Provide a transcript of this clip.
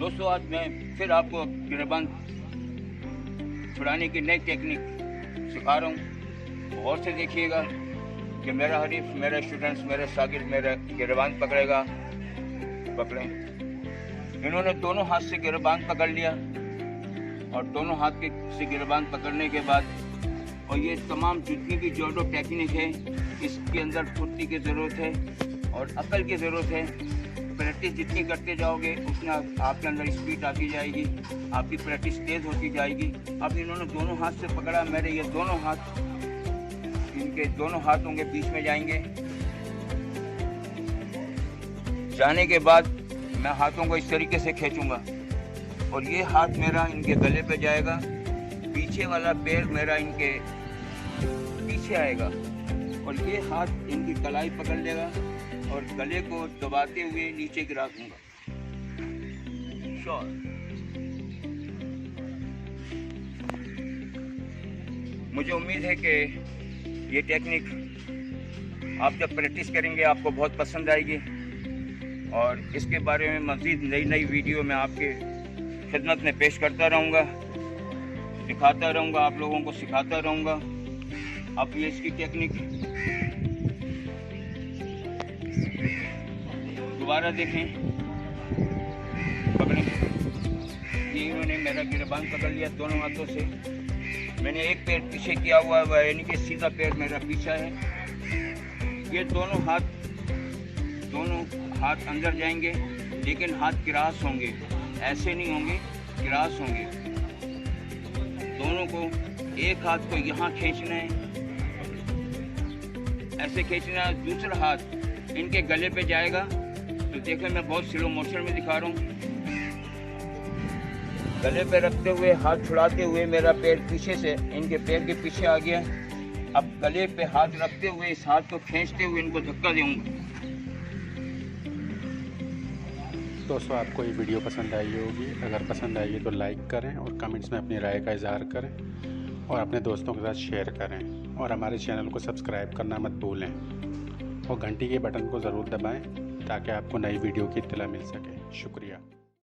दोस्तों आज मैं फिर आपको गिरबान छुड़ाने की नई टेक्निक सिखा रहा हूँ। गौर से देखिएगा कि मेरा हरीफ, मेरे स्टूडेंट्स, मेरे शागिर्द मेरा गिरबान पकड़ें। इन्होंने दोनों हाथ से गिरबान पकड़ लिया और दोनों हाथ से गिरबान पकड़ने के बाद और ये तमाम जितनी भी जोडो टेक्निक है इसके अंदर फुर्ती की ज़रूरत है और अकल की ज़रूरत है। प्रैक्टिस जितनी करते जाओगे उतना आपके अंदर स्पीड आती जाएगी, आपकी प्रैक्टिस तेज़ होती जाएगी। अब इन्होंने दोनों हाथ से पकड़ा, मेरे ये दोनों हाथ, इनके दोनों हाथों के बीच में जाएंगे। जाने के बाद मैं हाथों को इस तरीके से खींचूंगा और ये हाथ मेरा इनके गले पे जाएगा, पीछे वाला पैर मेरा इनके पीछे आएगा और ये हाथ इनकी कलाई पकड़ लेगा और गले को दबाते हुए नीचे गिरा दूंगा। श्योर। मुझे उम्मीद है कि ये टेक्निक आप जब प्रैक्टिस करेंगे आपको बहुत पसंद आएगी और इसके बारे में मज़ीद नई वीडियो मैं आपके खिदमत में पेश करता रहूँगा, दिखाता रहूँगा, आप लोगों को सिखाता रहूँगा। आप ये इसकी टेक्निक दोबारा देखें, पकड़ें। ये इन्होंने मेरा गिरबान पकड़ लिया दोनों हाथों से। मैंने एक पैर पीछे किया हुआ है, यानी कि सीधा पैर मेरा पीछा है। ये दोनों हाथ अंदर जाएंगे लेकिन हाथ क्रॉस होंगे, ऐसे नहीं होंगे, क्रॉस होंगे। दोनों को एक हाथ को यहाँ खींचना है, ऐसे खींचना है। दूसरा हाथ इनके गले पे जाएगा। तो देखो मैं बहुत स्लो मोशन में दिखा रहा हूँ। गले पे रखते हुए हाथ छुड़ाते हुए मेरा पैर पीछे से इनके पैर के पीछे आ गया। अब गले पे हाथ रखते हुए इस हाथ को खींचते हुए इनको धक्का दूंगा। दोस्तों आपको ये वीडियो पसंद आई होगी, अगर पसंद आई तो लाइक करें और कमेंट्स में अपनी राय का इजहार करें और अपने दोस्तों के साथ शेयर करें और हमारे चैनल को सब्सक्राइब करना मत भूलें और घंटी के बटन को ज़रूर दबाएं ताकि आपको नई वीडियो की इत्तला मिल सके। शुक्रिया।